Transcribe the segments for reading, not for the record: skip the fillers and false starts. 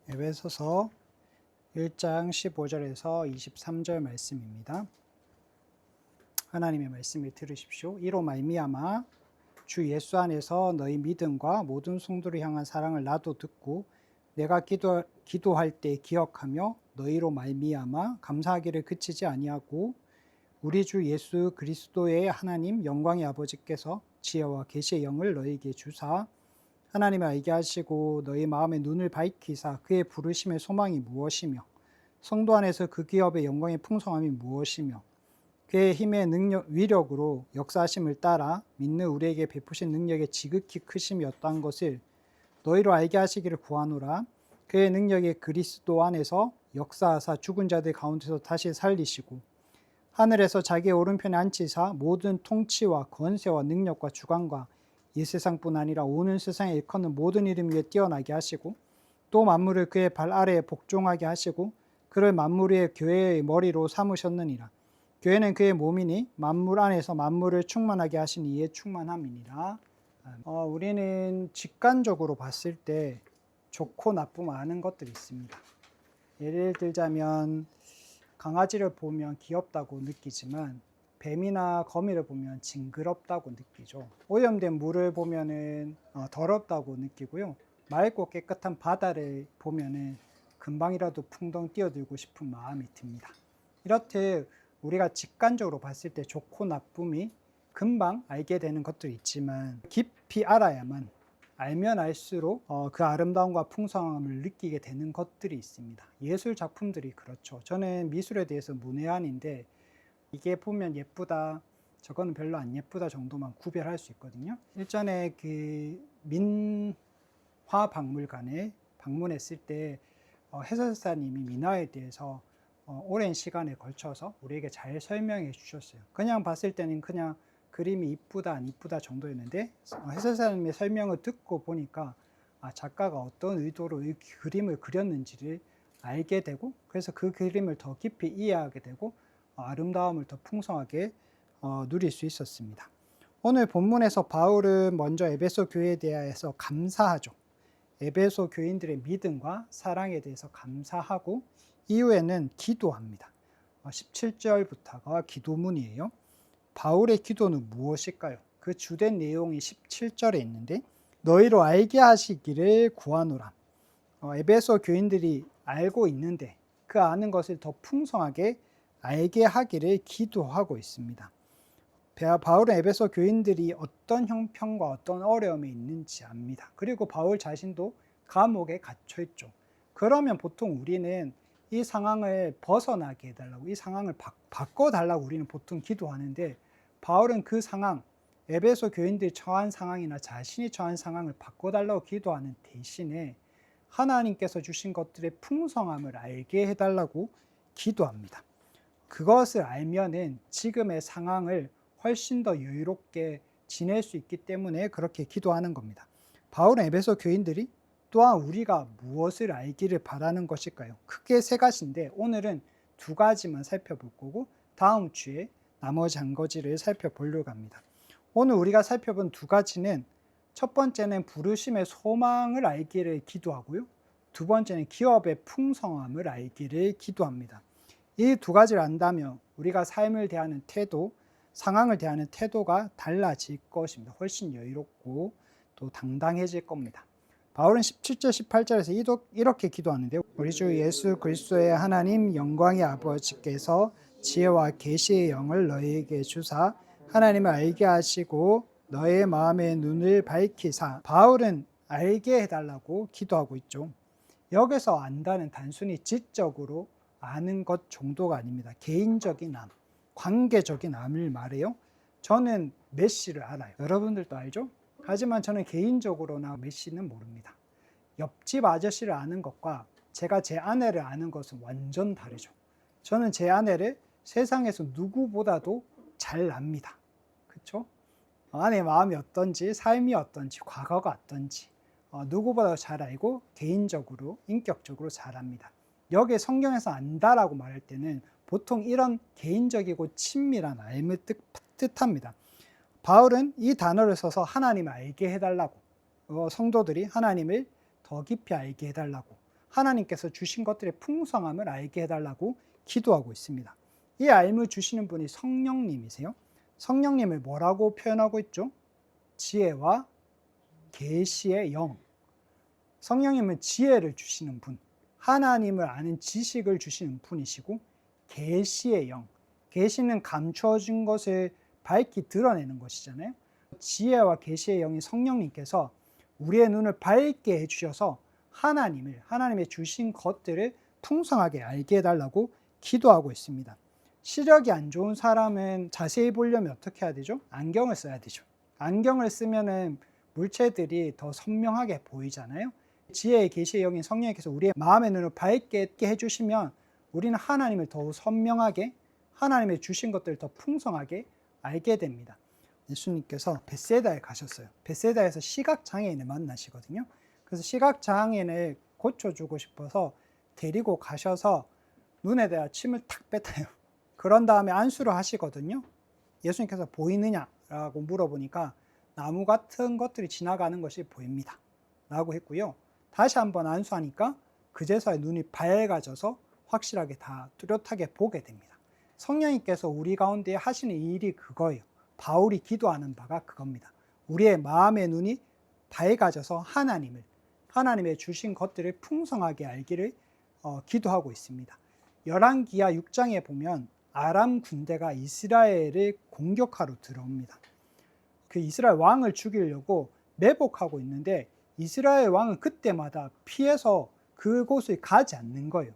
에베소서 1장 15절에서 23절 말씀입니다. 하나님의 말씀을 들으십시오. 이로 말미암아 주 예수 안에서 너희 믿음과 모든 성도를 향한 사랑을 나도 듣고 내가 기도할 때 기억하며 너희로 말미암아 감사하기를 그치지 아니하고 우리 주 예수 그리스도의 하나님 영광의 아버지께서 지혜와 계시의 영을 너희에게 주사 하나님을 알게 하시고 너희 마음의 눈을 밝히사 그의 부르심의 소망이 무엇이며 성도 안에서 그 기업의 영광의 풍성함이 무엇이며 그의 힘의 위력으로 역사하심을 따라 믿는 우리에게 베푸신 능력의 지극히 크심이 어떠한 것을 너희로 알게 하시기를 구하노라. 그의 능력이 그리스도 안에서 역사하사 죽은 자들 가운데서 다시 살리시고 하늘에서 자기의 오른편에 앉히사 모든 통치와 권세와 능력과 주관과 이 세상뿐 아니라 오는 세상에 일컫는 모든 이름 위에 뛰어나게 하시고 또 만물을 그의 발 아래에 복종하게 하시고 그를 만물 위의 교회의 머리로 삼으셨느니라. 교회는 그의 몸이니 만물 안에서 만물을 충만하게 하신 이의 충만함이니라. 우리는 직관적으로 봤을 때 좋고 나쁘고 많은 것들이 있습니다. 예를 들자면 강아지를 보면 귀엽다고 느끼지만 뱀이나 거미를 보면 징그럽다고 느끼죠. 오염된 물을 보면은 더럽다고 느끼고요. 맑고 깨끗한 바다를 보면은 금방이라도 풍덩 뛰어들고 싶은 마음이 듭니다. 이렇듯 우리가 직관적으로 봤을 때 좋고 나쁨이 금방 알게 되는 것도 있지만 깊이 알아야만 알면 알수록 그 아름다움과 풍성함을 느끼게 되는 것들이 있습니다. 예술 작품들이 그렇죠. 저는 미술에 대해서 문외한인데 이게 보면 예쁘다, 저거는 별로 안 예쁘다 정도만 구별할 수 있거든요. 일전에 그 민화박물관에 방문했을 때 해설사님이 민화에 대해서 오랜 시간에 걸쳐서 우리에게 잘 설명해 주셨어요. 그냥 봤을 때는 그냥 그림이 이쁘다 안 이쁘다 정도였는데 해설사님의 설명을 듣고 보니까 작가가 어떤 의도로 이 그림을 그렸는지를 알게 되고 그래서 그 그림을 더 깊이 이해하게 되고 아름다움을 더 풍성하게 누릴 수 있었습니다. 오늘 본문에서 바울은 먼저 에베소 교회에 대해서 감사하죠. 에베소 교인들의 믿음과 사랑에 대해서 감사하고 이후에는 기도합니다. 17절부터가 기도문이에요. 바울의 기도는 무엇일까요? 그 주된 내용이 17절에 있는데 너희로 알게 하시기를 구하노라. 에베소 교인들이 알고 있는데 그 아는 것을 더 풍성하게 알게 하기를 기도하고 있습니다. 바울은 에베소 교인들이 어떤 형편과 어떤 어려움에 있는지 압니다. 그리고 바울 자신도 감옥에 갇혀 있죠. 그러면 보통 우리는 이 상황을 벗어나게 해달라고, 이 상황을 바꿔달라고 우리는 보통 기도하는데 바울은 그 상황, 에베소 교인들이 처한 상황이나 자신이 처한 상황을 바꿔달라고 기도하는 대신에 하나님께서 주신 것들의 풍성함을 알게 해달라고 기도합니다. 그것을 알면은 지금의 상황을 훨씬 더 여유롭게 지낼 수 있기 때문에 그렇게 기도하는 겁니다. 바울은 에베소 교인들이 또한 우리가 무엇을 알기를 바라는 것일까요? 크게 세 가지인데 오늘은 두 가지만 살펴볼 거고 다음 주에 나머지 한 가지를 살펴보려고 합니다. 오늘 우리가 살펴본 두 가지는 첫 번째는 부르심의 소망을 알기를 기도하고요. 두 번째는 기업의 풍성함을 알기를 기도합니다. 이 두 가지를 안다면 우리가 삶을 대하는 태도, 상황을 대하는 태도가 달라질 것입니다. 훨씬 여유롭고 또 당당해질 겁니다. 바울은 17절, 18절에서 이렇게 기도하는데요. 우리 주 예수 그리스도의 하나님 영광의 아버지께서 지혜와 계시의 영을 너희에게 주사 하나님을 알게 하시고 너의 마음의 눈을 밝히사. 바울은 알게 해달라고 기도하고 있죠. 여기서 안다는 단순히 지적으로 아는 것 정도가 아닙니다. 개인적인 암, 관계적인 암을 말해요. 저는 메시를 알아요. 여러분들도 알죠? 하지만 저는 개인적으로나 메시는 모릅니다. 옆집 아저씨를 아는 것과 제가 제 아내를 아는 것은 완전 다르죠. 저는 제 아내를 세상에서 누구보다도 잘 압니다. 그렇죠? 아내의 마음이 어떤지, 삶이 어떤지, 과거가 어떤지 누구보다 잘 알고 개인적으로, 인격적으로 잘 압니다. 여기에 성경에서 안다라고 말할 때는 보통 이런 개인적이고 친밀한 알을 뜻합니다. 바울은 이 단어를 써서 하나님을 알게 해달라고, 성도들이 하나님을 더 깊이 알게 해달라고, 하나님께서 주신 것들의 풍성함을 알게 해달라고 기도하고 있습니다. 이 알을 주시는 분이 성령님이세요. 성령님을 뭐라고 표현하고 있죠? 지혜와 계시의 영. 성령님은 지혜를 주시는 분, 하나님을 아는 지식을 주시는 분이시고, 계시의 영, 계시는 감춰진 것을 밝히 드러내는 것이잖아요. 지혜와 계시의 영이 성령님께서 우리의 눈을 밝게 해주셔서 하나님의 주신 것들을 풍성하게 알게 해달라고 기도하고 있습니다. 시력이 안 좋은 사람은 자세히 보려면 어떻게 해야 되죠? 안경을 써야 되죠. 안경을 쓰면은 물체들이 더 선명하게 보이잖아요. 지혜의 계시의 영인 성령님께서 우리의 마음의 눈을 밝게 해주시면 우리는 하나님을 더욱 선명하게, 하나님의 주신 것들을 더 풍성하게 알게 됩니다. 예수님께서 벳세다에 가셨어요. 벳세다에서 시각장애인을 만나시거든요. 그래서 시각장애인을 고쳐주고 싶어서 데리고 가셔서 눈에다가 침을 탁 뱉어요. 그런 다음에 안수를 하시거든요. 예수님께서 보이느냐라고 물어보니까 나무 같은 것들이 지나가는 것이 보입니다 라고 했고요. 다시 한번 안수하니까 그제서야 눈이 밝아져서 확실하게 다 뚜렷하게 보게 됩니다. 성령님께서 우리 가운데 하시는 일이 그거예요. 바울이 기도하는 바가 그겁니다. 우리의 마음의 눈이 밝아져서 하나님의 주신 것들을 풍성하게 알기를 기도하고 있습니다. 열왕기하 6장에 보면 아람 군대가 이스라엘을 공격하러 들어옵니다. 그 이스라엘 왕을 죽이려고 매복하고 있는데 이스라엘 왕은 그때마다 피해서 그곳을 가지 않는 거예요.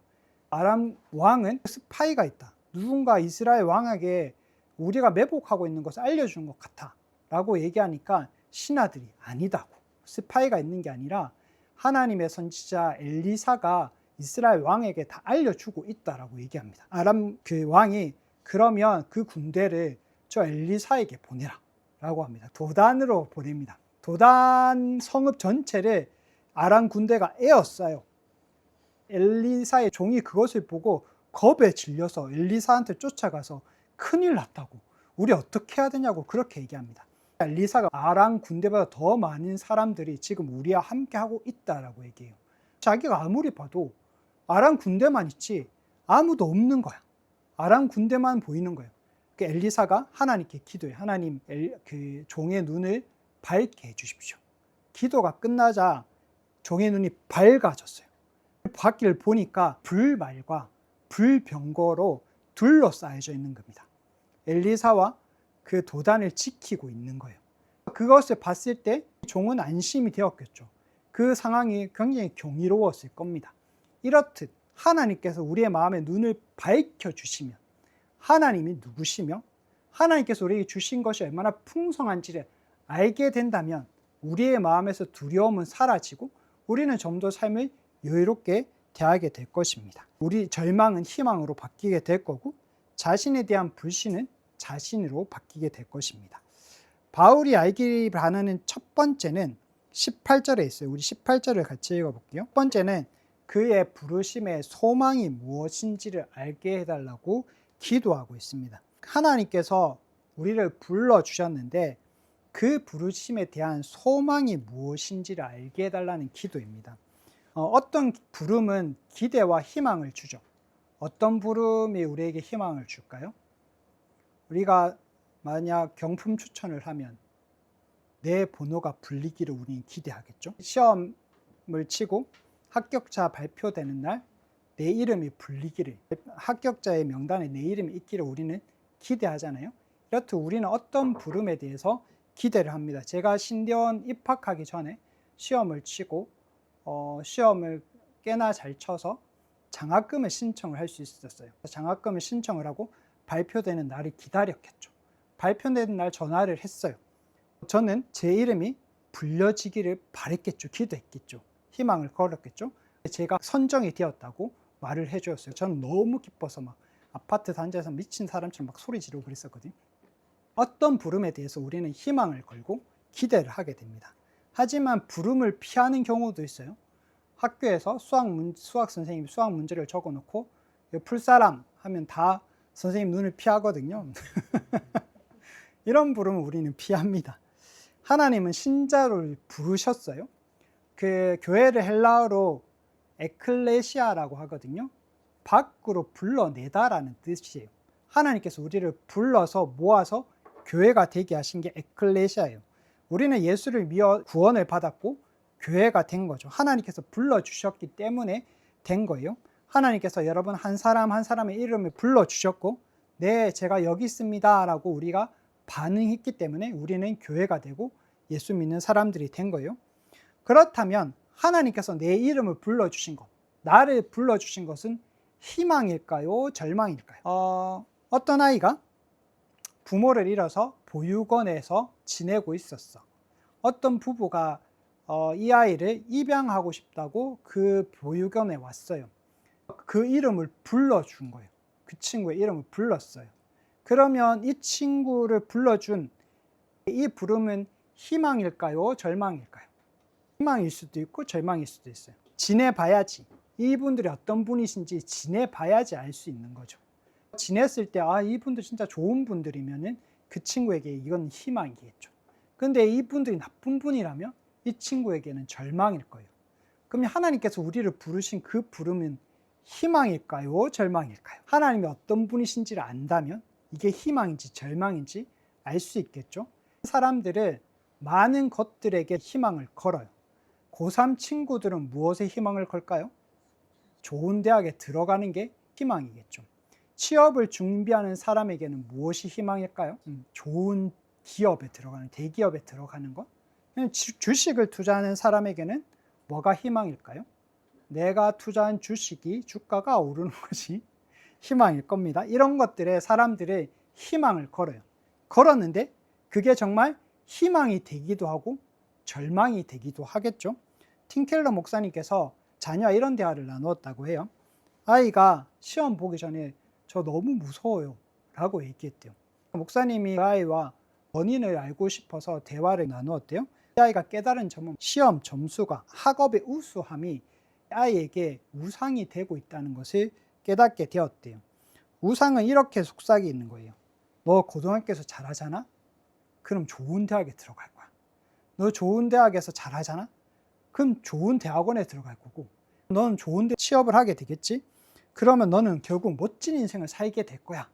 아람 왕은 스파이가 있다. 누군가 이스라엘 왕에게 우리가 매복하고 있는 것을 알려준 것 같아 라고 얘기하니까 신하들이 아니다고, 스파이가 있는 게 아니라 하나님의 선지자 엘리사가 이스라엘 왕에게 다 알려주고 있다라고 얘기합니다. 아람 그 왕이 그러면 그 군대를 저 엘리사에게 보내라 라고 합니다. 도단으로 보냅니다. 도단 성읍 전체를 아람 군대가 에워싸요. 엘리사의 종이 그것을 보고 겁에 질려서 엘리사한테 쫓아가서 큰일 났다고, 우리 어떻게 해야 되냐고 그렇게 얘기합니다. 엘리사가 아람 군대보다 더 많은 사람들이 지금 우리와 함께 하고 있다라고 얘기해요. 자기가 아무리 봐도 아람 군대만 있지 아무도 없는 거야. 아람 군대만 보이는 거예요. 엘리사가 하나님께 기도해. 하나님, 그 종의 눈을 밝게 해주십시오. 기도가 끝나자 종의 눈이 밝아졌어요. 밖을 보니까 불말과 불병거로 둘러싸여져 있는 겁니다. 엘리사와 그 도단을 지키고 있는 거예요. 그것을 봤을 때 종은 안심이 되었겠죠. 그 상황이 굉장히 경이로웠을 겁니다. 이렇듯 하나님께서 우리의 마음의 눈을 밝혀주시면, 하나님이 누구시며 하나님께서 우리에게 주신 것이 얼마나 풍성한지를 알게 된다면 우리의 마음에서 두려움은 사라지고 우리는 좀 더 삶을 여유롭게 대하게 될 것입니다. 우리 절망은 희망으로 바뀌게 될 거고 자신에 대한 불신은 자신으로 바뀌게 될 것입니다. 바울이 알기 바라는 첫 번째는 18절에 있어요. 우리 18절을 같이 읽어볼게요. 첫 번째는 그의 부르심의 소망이 무엇인지를 알게 해달라고 기도하고 있습니다. 하나님께서 우리를 불러주셨는데 그 부르심에 대한 소망이 무엇인지를 알게 해달라는 기도입니다. 어떤 부름은 기대와 희망을 주죠. 어떤 부름이 우리에게 희망을 줄까요? 우리가 만약 경품 추천을 하면 내 번호가 불리기를 우리는 기대하겠죠. 시험을 치고 합격자 발표되는 날 내 이름이 불리기를, 합격자의 명단에 내 이름이 있기를 우리는 기대하잖아요. 이렇듯 우리는 어떤 부름에 대해서 기대를 합니다. 제가 신대원 입학하기 전에 시험을 치고 시험을 꽤나 잘 쳐서 장학금을 신청을 할 수 있었어요. 장학금을 신청을 하고 발표되는 날을 기다렸겠죠. 발표되는 날 전화를 했어요. 저는 제 이름이 불려지기를 바랬겠죠. 기도했겠죠. 희망을 걸었겠죠. 제가 선정이 되었다고 말을 해주었어요. 저는 너무 기뻐서 막 아파트 단지에서 미친 사람처럼 막 소리 지르고 그랬었거든요. 어떤 부름에 대해서 우리는 희망을 걸고 기대를 하게 됩니다. 하지만 부름을 피하는 경우도 있어요. 학교에서 수학 선생님이 수학 문제를 적어놓고 풀 사람 하면 다 선생님 눈을 피하거든요. 이런 부름은 우리는 피합니다. 하나님은 신자를 부르셨어요. 그 교회를 헬라어로 에클레시아라고 하거든요. 밖으로 불러내다라는 뜻이에요. 하나님께서 우리를 불러서 모아서 교회가 되게 하신 게 에클레시아예요. 우리는 예수를 믿어 구원을 받았고 교회가 된 거죠. 하나님께서 불러주셨기 때문에 된 거예요. 하나님께서 여러분 한 사람 한 사람의 이름을 불러주셨고 네, 제가 여기 있습니다 라고 우리가 반응했기 때문에 우리는 교회가 되고 예수 믿는 사람들이 된 거예요. 그렇다면 하나님께서 내 이름을 불러주신 것, 나를 불러주신 것은 희망일까요? 절망일까요? 어떤 아이가 부모를 잃어서 보육원에서 지내고 있었어. 어떤 부부가 이 아이를 입양하고 싶다고 그 보육원에 왔어요. 그 이름을 불러준 거예요. 그 친구의 이름을 불렀어요. 그러면 이 친구를 불러준 이 부름은 희망일까요? 절망일까요? 희망일 수도 있고 절망일 수도 있어요. 지내봐야지. 이분들이 어떤 분이신지 지내봐야지 알 수 있는 거죠. 지냈을 때 이분들 진짜 좋은 분들이면은 그 친구에게 이건 희망이겠죠. 근데 이분들이 나쁜 분이라면 이 친구에게는 절망일 거예요. 그럼 하나님께서 우리를 부르신 그 부름은 희망일까요? 절망일까요? 하나님이 어떤 분이신지를 안다면 이게 희망인지 절망인지 알 수 있겠죠. 사람들은 많은 것들에게 희망을 걸어요. 고3 친구들은 무엇에 희망을 걸까요? 좋은 대학에 들어가는 게 희망이겠죠. 취업을 준비하는 사람에게는 무엇이 희망일까요? 좋은 기업에 들어가는, 대기업에 들어가는 것. 주식을 투자하는 사람에게는 뭐가 희망일까요? 내가 투자한 주식이 주가가 오르는 것이 희망일 겁니다. 이런 것들에 사람들의 희망을 걸어요. 걸었는데 그게 정말 희망이 되기도 하고 절망이 되기도 하겠죠. 팀켈러 목사님께서 자녀와 이런 대화를 나누었다고 해요. 아이가 시험 보기 전에 저 너무 무서워요 라고 얘기했대요. 목사님이 그 아이와 원인을 알고 싶어서 대화를 나누었대요. 이 아이가 깨달은 점은 시험 점수가 학업의 우수함이 아이에게 우상이 되고 있다는 것을 깨닫게 되었대요. 우상은 이렇게 속삭이 있는 거예요. 너 고등학교에서 잘하잖아? 그럼 좋은 대학에 들어갈 거야. 너 좋은 대학에서 잘하잖아? 그럼 좋은 대학원에 들어갈 거고 너는 좋은 데 취업을 하게 되겠지? 그러면 너는 결국 멋진 인생을 살게 될 거야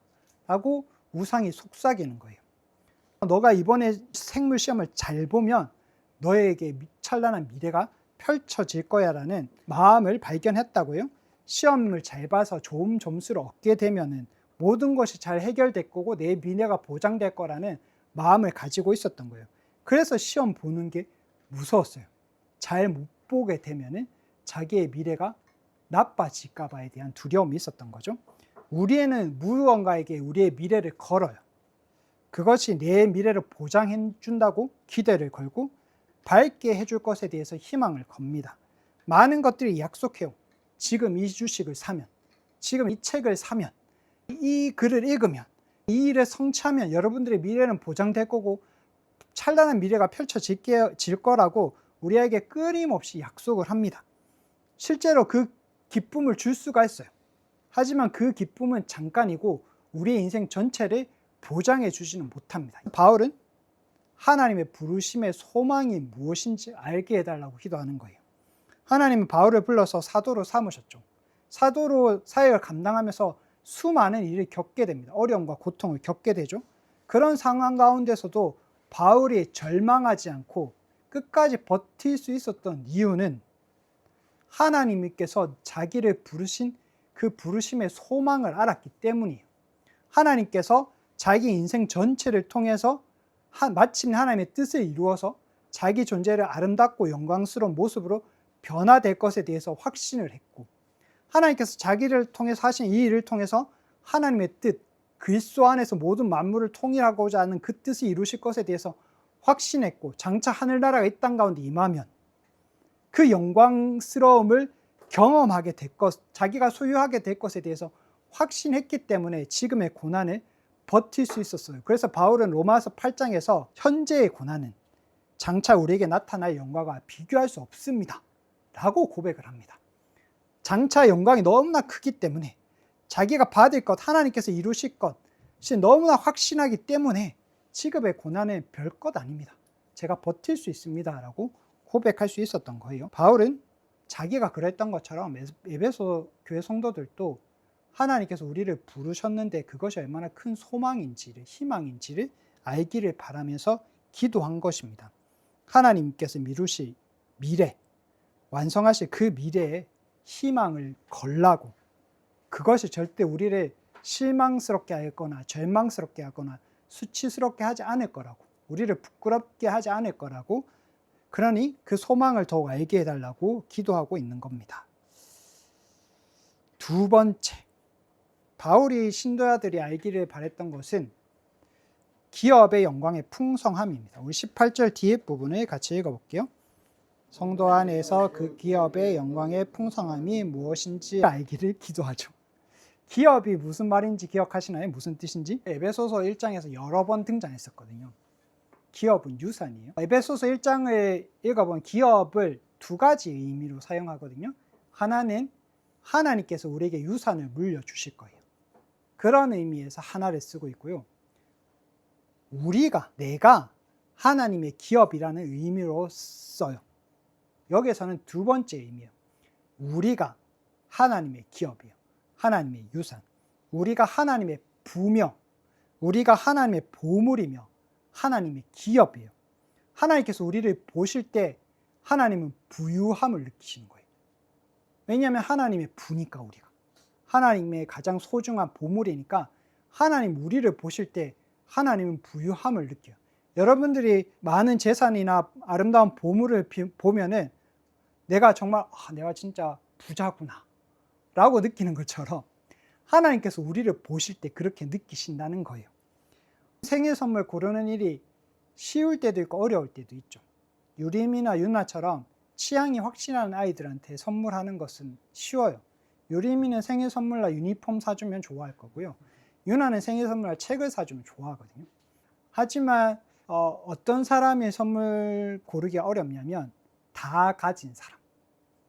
라고 우상이 속삭이는 거예요. 너가 이번에 생물 시험을 잘 보면 너에게 찬란한 미래가 펼쳐질 거야 라는 마음을 발견했다고요. 시험을 잘 봐서 좋은 점수를 얻게 되면은 모든 것이 잘 해결될 거고 내 미래가 보장될 거라는 마음을 가지고 있었던 거예요. 그래서 시험 보는 게 무서웠어요. 잘 못 보게 되면은 자기의 미래가 나빠질까 봐에 대한 두려움이 있었던 거죠. 우리는 무언가에게 우리의 미래를 걸어요. 그것이 내 미래를 보장해 준다고 기대를 걸고 밝게 해줄 것에 대해서 희망을 겁니다. 많은 것들이 약속해요. 지금 이 주식을 사면, 지금 이 책을 사면, 이 글을 읽으면, 이 일을 성취하면 여러분들의 미래는 보장될 거고 찬란한 미래가 펼쳐질 거라고 우리에게 끊임없이 약속을 합니다. 실제로 그 기쁨을 줄 수가 있어요. 하지만 그 기쁨은 잠깐이고 우리의 인생 전체를 보장해 주지는 못합니다. 바울은 하나님의 부르심의 소망이 무엇인지 알게 해달라고 기도하는 거예요. 하나님은 바울을 불러서 사도로 삼으셨죠. 사도로 사역을 감당하면서 수많은 일을 겪게 됩니다. 어려움과 고통을 겪게 되죠. 그런 상황 가운데서도 바울이 절망하지 않고 끝까지 버틸 수 있었던 이유는 하나님께서 자기를 부르신 그 부르심의 소망을 알았기 때문이에요. 하나님께서 자기 인생 전체를 통해서 마침내 하나님의 뜻을 이루어서 자기 존재를 아름답고 영광스러운 모습으로 변화될 것에 대해서 확신을 했고 하나님께서 자기를 통해서 하신 이 일을 통해서 하나님의 뜻, 그리스도 안에서 모든 만물을 통일하고자 하는 그 뜻을 이루실 것에 대해서 확신했고 장차 하늘나라가 이 땅 가운데 임하면 그 영광스러움을 경험하게 될 것, 자기가 소유하게 될 것에 대해서 확신했기 때문에 지금의 고난을 버틸 수 있었어요. 그래서 바울은 로마서 8장에서 현재의 고난은 장차 우리에게 나타날 영광과 비교할 수 없습니다 라고 고백을 합니다. 장차 영광이 너무나 크기 때문에 자기가 받을 것, 하나님께서 이루실 것이 너무나 확신하기 때문에 지금의 고난은 별것 아닙니다. 제가 버틸 수 있습니다 라고 고백할 수 있었던 거예요. 바울은 자기가 그랬던 것처럼 에베소 교회 성도들도 하나님께서 우리를 부르셨는데 그것이 얼마나 큰 소망인지를, 희망인지를 알기를 바라면서 기도한 것입니다. 하나님께서 미루실 미래, 완성하실 그 미래에 희망을 걸라고, 그것이 절대 우리를 실망스럽게 하거나 절망스럽게 하거나 수치스럽게 하지 않을 거라고, 우리를 부끄럽게 하지 않을 거라고, 그러니 그 소망을 더욱 알게 해달라고 기도하고 있는 겁니다. 두 번째, 바울이 신도자들이 알기를 바랬던 것은 기업의 영광의 풍성함입니다. 우리 18절 뒤에 부분을 같이 읽어볼게요. 성도 안에서 그 기업의 영광의 풍성함이 무엇인지 알기를 기도하죠. 기업이 무슨 말인지 기억하시나요? 무슨 뜻인지? 에베소서 1장에서 여러 번 등장했었거든요. 기업은 유산이에요. 에베소서 1장을 읽어보면 기업을 두 가지 의미로 사용하거든요. 하나는 하나님께서 우리에게 유산을 물려주실 거예요. 그런 의미에서 하나를 쓰고 있고요. 내가 하나님의 기업이라는 의미로 써요. 여기에서는 두 번째 의미예요. 우리가 하나님의 기업이에요. 하나님의 유산. 우리가 하나님의 부며, 우리가 하나님의 보물이며 하나님의 기업이에요. 하나님께서 우리를 보실 때 하나님은 부유함을 느끼시는 거예요. 왜냐하면 하나님의 부니까, 우리가 하나님의 가장 소중한 보물이니까 하나님 우리를 보실 때 하나님은 부유함을 느껴요. 여러분들이 많은 재산이나 아름다운 보물을 보면은 내가 정말 내가 진짜 부자구나 라고 느끼는 것처럼 하나님께서 우리를 보실 때 그렇게 느끼신다는 거예요. 생일 선물 고르는 일이 쉬울 때도 있고 어려울 때도 있죠. 유림이나 유나처럼 취향이 확실한 아이들한테 선물하는 것은 쉬워요. 유림이는 생일 선물로 유니폼 사주면 좋아할 거고요. 유나는 생일 선물로 책을 사주면 좋아하거든요. 하지만 어떤 사람의 선물 고르기가 어렵냐면 다 가진 사람.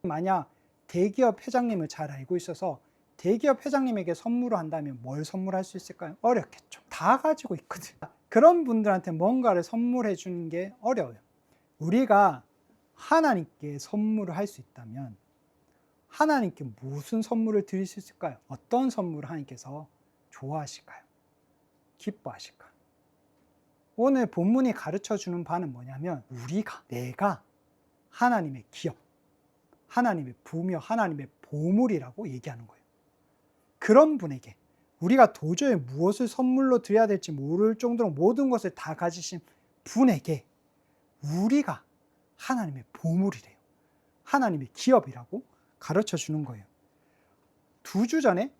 만약 대기업 회장님을 잘 알고 있어서 대기업 회장님에게 선물을 한다면 뭘 선물할 수 있을까요? 어렵겠죠. 다 가지고 있거든. 그런 분들한테 뭔가를 선물해 주는 게 어려워요. 우리가 하나님께 선물을 할 수 있다면 하나님께 무슨 선물을 드릴 수 있을까요? 어떤 선물을 하나님께서 좋아하실까요? 기뻐하실까요? 오늘 본문이 가르쳐 주는 바는 뭐냐면 내가 하나님의 기업, 하나님의 부며 하나님의 보물이라고 얘기하는 거예요. 그런 분에게, 우리가 도저히 무엇을 선물로 드려야 될지 모를 정도로 모든 것을 다 가지신 분에게 우리가 하나님의 보물이래요. 하나님의 기업이라고 가르쳐 주는 거예요. 2주 전에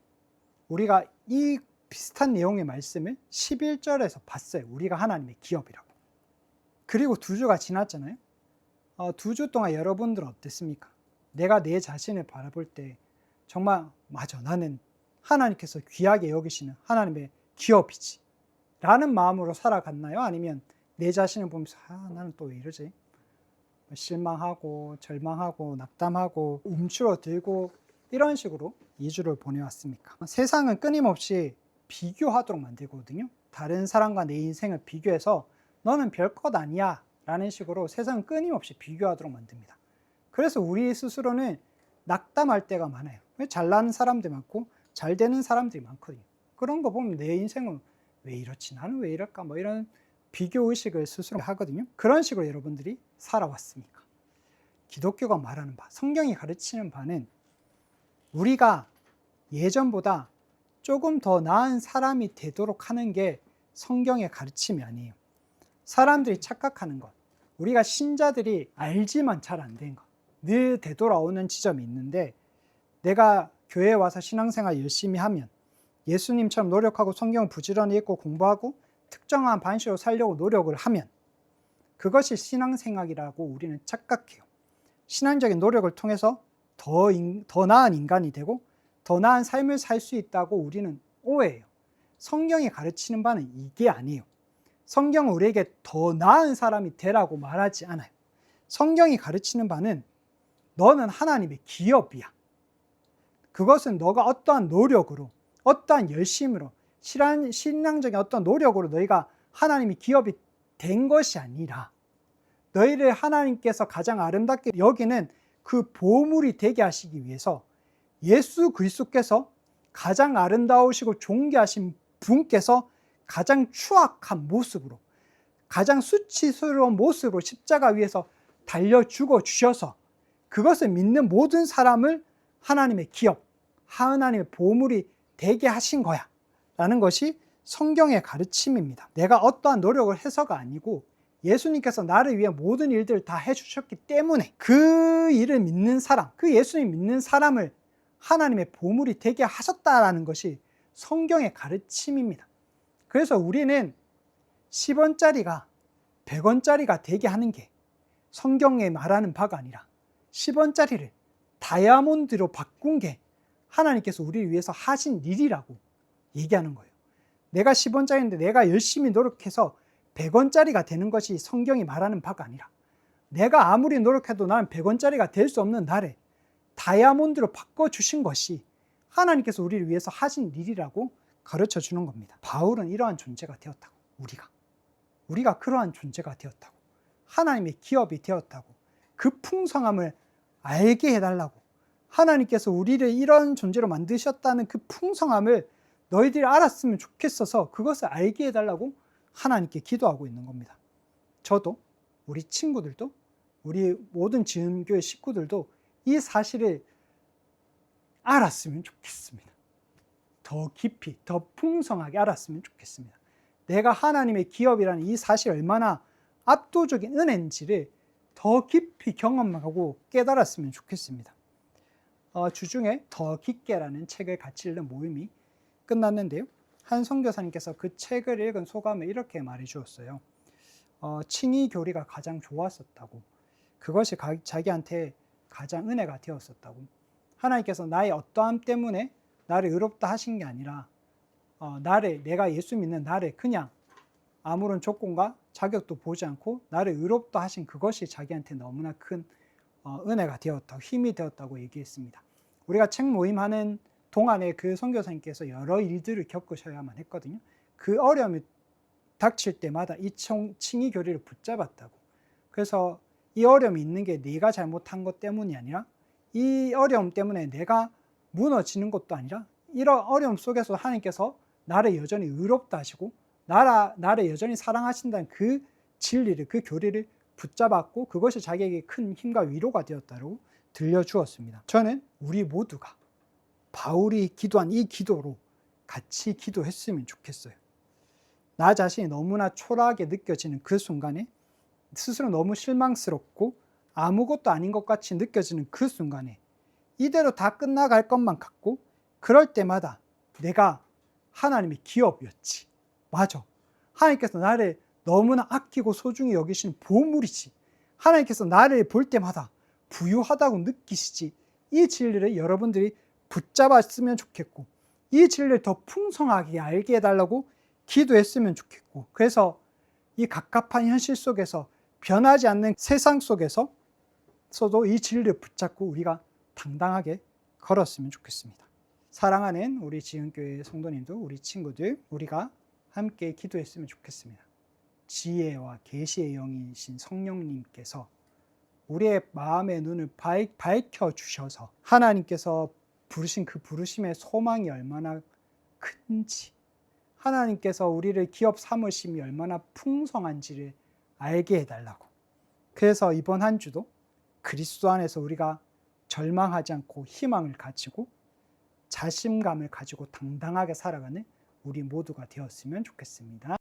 우리가 이 비슷한 내용의 말씀을 11절에서 봤어요. 우리가 하나님의 기업이라고. 그리고 2주가 지났잖아요. 2주 동안 여러분들은 어땠습니까? 내가 내 자신을 바라볼 때 정말 맞아, 나는 하나님께서 귀하게 여기시는 하나님의 기업이지 라는 마음으로 살아갔나요? 아니면 내 자신을 보면서 나는 또 왜 이러지? 실망하고 절망하고 낙담하고 움츠러들고 이런 식으로 2주를 보내왔습니까? 세상은 끊임없이 비교하도록 만들거든요. 다른 사람과 내 인생을 비교해서 너는 별것 아니야 라는 식으로 세상은 끊임없이 비교하도록 만듭니다. 그래서 우리 스스로는 낙담할 때가 많아요. 잘나는 사람들 많고 잘 되는 사람들이 많거든요. 그런 거 보면 내 인생은 왜 이렇지? 나는 왜 이럴까? 이런 비교의식을 스스로 하거든요. 그런 식으로 여러분들이 살아왔습니까? 기독교가 말하는 바, 성경이 가르치는 바는 우리가 예전보다 조금 더 나은 사람이 되도록 하는 게 성경의 가르침이 아니에요. 사람들이 착각하는 것, 우리가 신자들이 알지만 잘 안 된 것, 늘 되돌아오는 지점이 있는데, 내가 교회에 와서 신앙생활 열심히 하면, 예수님처럼 노력하고 성경을 부지런히 읽고 공부하고 특정한 반식으로 살려고 노력을 하면 그것이 신앙생활이라고 우리는 착각해요. 신앙적인 노력을 통해서 더 나은 인간이 되고 더 나은 삶을 살 수 있다고 우리는 오해해요. 성경이 가르치는 바는 이게 아니에요. 성경은 우리에게 더 나은 사람이 되라고 말하지 않아요. 성경이 가르치는 바는 너는 하나님의 기업이야. 그것은 너가 어떠한 노력으로, 어떠한 열심으로, 신앙적인 어떤 노력으로 너희가 하나님의 기업이 된 것이 아니라 너희를 하나님께서 가장 아름답게 여기는 그 보물이 되게 하시기 위해서 예수 그리스도께서 가장 아름다우시고 존귀하신 분께서 가장 추악한 모습으로, 가장 수치스러운 모습으로 십자가 위에서 달려 죽어 주셔서 그것을 믿는 모든 사람을 하나님의 기업, 하나님의 보물이 되게 하신 거야 라는 것이 성경의 가르침입니다. 내가 어떠한 노력을 해서가 아니고 예수님께서 나를 위해 모든 일들을 다 해주셨기 때문에 그 일을 믿는 사람, 그 예수님 믿는 사람을 하나님의 보물이 되게 하셨다라는 것이 성경의 가르침입니다. 그래서 우리는 10원짜리가 100원짜리가 되게 하는 게 성경에 말하는 바가 아니라 10원짜리를 다이아몬드로 바꾼 게 하나님께서 우리를 위해서 하신 일이라고 얘기하는 거예요. 내가 10원짜리인데 내가 열심히 노력해서 100원짜리가 되는 것이 성경이 말하는 바가 아니라 내가 아무리 노력해도 나는 100원짜리가 될 수 없는 나를 다이아몬드로 바꿔주신 것이 하나님께서 우리를 위해서 하신 일이라고 가르쳐 주는 겁니다. 바울은 이러한 존재가 되었다고. 우리가 그러한 존재가 되었다고. 하나님의 기업이 되었다고. 그 풍성함을 알게 해달라고. 하나님께서 우리를 이런 존재로 만드셨다는 그 풍성함을 너희들이 알았으면 좋겠어서 그것을 알게 해달라고 하나님께 기도하고 있는 겁니다. 저도, 우리 친구들도, 우리 모든 지은교회 식구들도 이 사실을 알았으면 좋겠습니다. 더 깊이, 더 풍성하게 알았으면 좋겠습니다. 내가 하나님의 기업이라는 이 사실이 얼마나 압도적인 은혜인지를 더 깊이 경험하고 깨달았으면 좋겠습니다. 주중에 더 깊게라는 책을 같이 읽는 모임이 끝났는데요. 한 선교사님께서 그 책을 읽은 소감을 이렇게 말해 주었어요. 칭의 교리가 가장 좋았었다고. 그것이 자기한테 가장 은혜가 되었었다고. 하나님께서 나의 어떠함 때문에 나를 의롭다 하신 게 아니라 내가 예수 믿는 나를 그냥 아무런 조건과 자격도 보지 않고 나를 의롭다 하신 그것이 자기한테 너무나 큰 은혜가 되었다고, 힘이 되었다고 얘기했습니다. 우리가 책 모임하는 동안에 그 선교사님께서 여러 일들을 겪으셔야만 했거든요. 그 어려움이 닥칠 때마다 이 칭의 교리를 붙잡았다고. 그래서 이 어려움이 있는 게 네가 잘못한 것 때문이 아니라 이 어려움 때문에 내가 무너지는 것도 아니라 이런 어려움 속에서 하나님께서 나를 여전히 의롭다 하시고 나를 여전히 사랑하신다는 그 진리를, 그 교리를 붙잡았고 그것이 자기에게 큰 힘과 위로가 되었다고 들려주었습니다. 저는 우리 모두가 바울이 기도한 이 기도로 같이 기도했으면 좋겠어요. 나 자신이 너무나 초라하게 느껴지는 그 순간에, 스스로 너무 실망스럽고 아무것도 아닌 것 같이 느껴지는 그 순간에 이대로 다 끝나갈 것만 같고, 그럴 때마다 내가 하나님의 기업이었지. 맞아. 하나님께서 나를 너무나 아끼고 소중히 여기시는 보물이지. 하나님께서 나를 볼 때마다 부유하다고 느끼시지. 이 진리를 여러분들이 붙잡았으면 좋겠고, 이 진리를 더 풍성하게 알게 해달라고 기도했으면 좋겠고, 그래서 이 갑갑한 현실 속에서 변하지 않는 세상 속에서도 이 진리를 붙잡고 우리가 당당하게 걸었으면 좋겠습니다. 사랑하는 우리 지은교회 성도님들, 우리 친구들, 우리가 함께 기도했으면 좋겠습니다. 지혜와 계시의 영이신 성령님께서 우리의 마음의 눈을 밝혀주셔서 하나님께서 부르신 그 부르심의 소망이 얼마나 큰지, 하나님께서 우리를 기업 삼으심이 얼마나 풍성한지를 알게 해달라고. 그래서 이번 한 주도 그리스도 안에서 우리가 절망하지 않고 희망을 가지고 자신감을 가지고 당당하게 살아가는 우리 모두가 되었으면 좋겠습니다.